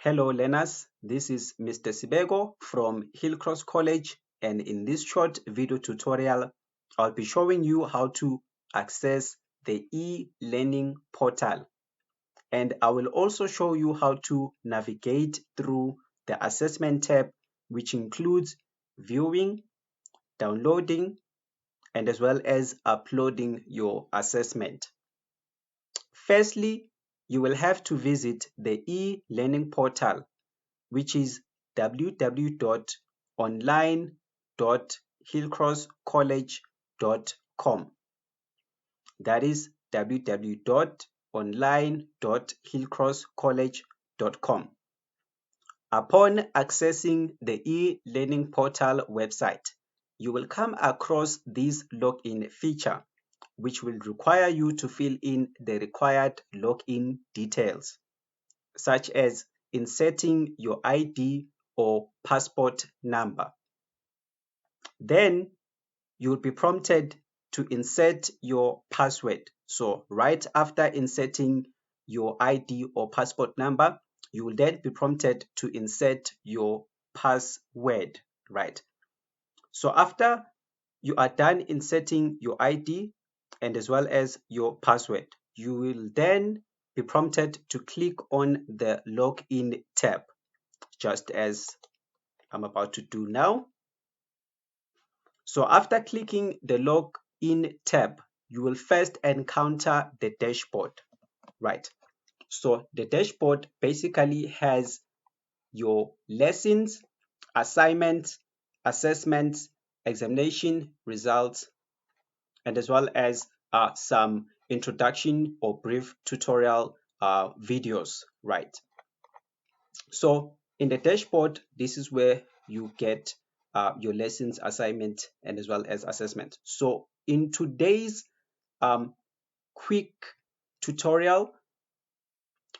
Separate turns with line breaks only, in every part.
Hello learners, this is Mr. Sibego from HillCross College, and in this short video tutorial, I'll be showing you how to access the e-learning portal, and I will also show you how to navigate through the assessment tab, which includes viewing, downloading, and as well as uploading your assessment. Firstly, you will have to visit the e-learning portal, which is www.online.hillcrosscollege.com. That is www.online.hillcrosscollege.com. Upon accessing the e-learning portal website, you will come across this login feature, which will require you to fill in the required login details, such as inserting your ID or passport number. Then you'll be prompted to insert your password. So right after inserting your ID or passport number, you will then be prompted to insert your password, right? So after you are done inserting your ID and as well as your password, you will then be prompted to click on the login tab, just as I'm about to do now. So after clicking the login tab, you will first encounter the dashboard, right? So the dashboard basically has your lessons, assignments, assessments, examination results, and as well as some introduction or brief tutorial videos, right? So in the dashboard, this is where you get your lessons, assignment, and as well as assessment. So in today's quick tutorial,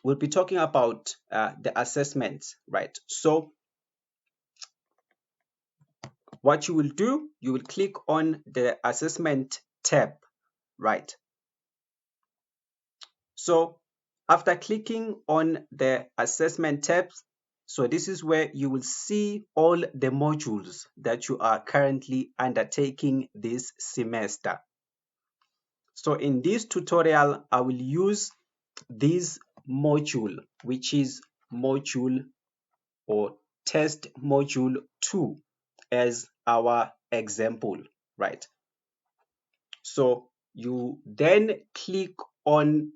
we'll be talking about the assessments, right? So what you will do, you will click on the assessment tab, right? So after clicking on the assessment tabs, so this is where you will see all the modules that you are currently undertaking this semester. So in this tutorial, I will use this module, which is module or test module 2 as our example, right? So you then click on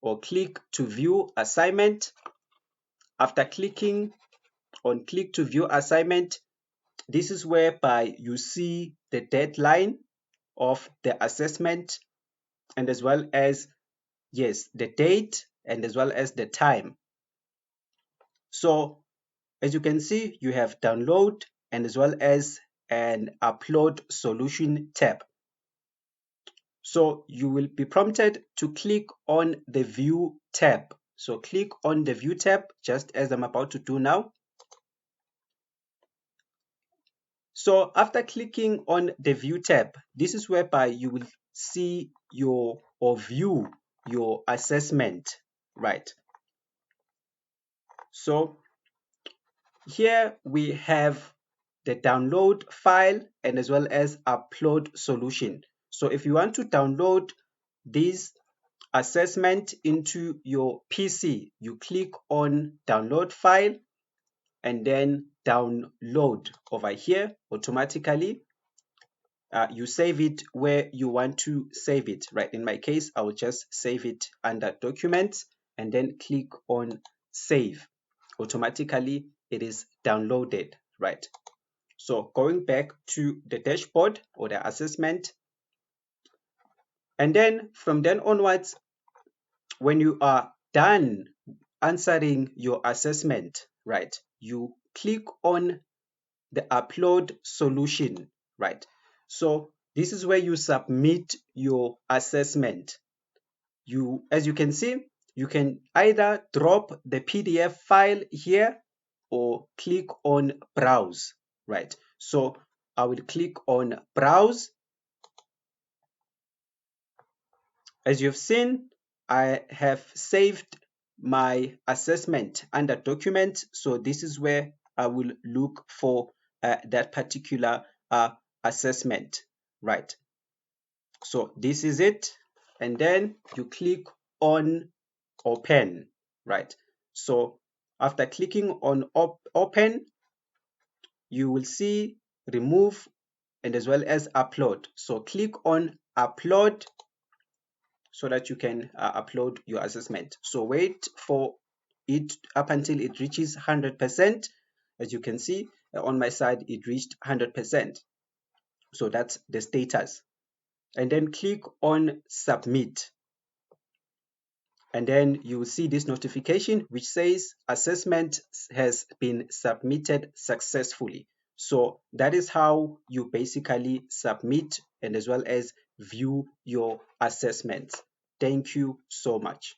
or click to view assignment. After clicking on click to view assignment, this is whereby you see the deadline of the assessment and as well as, yes, the date and as well as the time. So as you can see, you have download and as well as an upload solution tab. So you will be prompted to click on the view tab. So click on the view tab, just as I'm about to do now. So after clicking on the view tab, this is whereby you will see your or view your assessment, right? So here we have the download file and as well as upload solution. So if you want to download this assessment into your PC, you click on download file and then download over here automatically. You save it where you want to save it, right? In my case, I will just save it under documents and then click on save. Automatically, it is downloaded, right? So going back to the dashboard or the assessment, and then from then onwards, when you are done answering your assessment, right, you click on the upload solution, right? So this is where you submit your assessment. As you can see, you can either drop the PDF file here or click on browse, right? So I will click on browse. As you've seen, I have saved my assessment under document. So this is where I will look for that particular assessment, right? So this is it, and then you click on open, right? So after clicking on open, you will see remove and as well as upload. So click on upload so that you can upload your assessment. So wait for it up until it reaches 100%. As you can see on my side, it reached 100%. So that's the status. And then click on submit. And then you will see this notification which says assessment has been submitted successfully. So that is how you basically submit and as well as view your assessments. Thank you so much.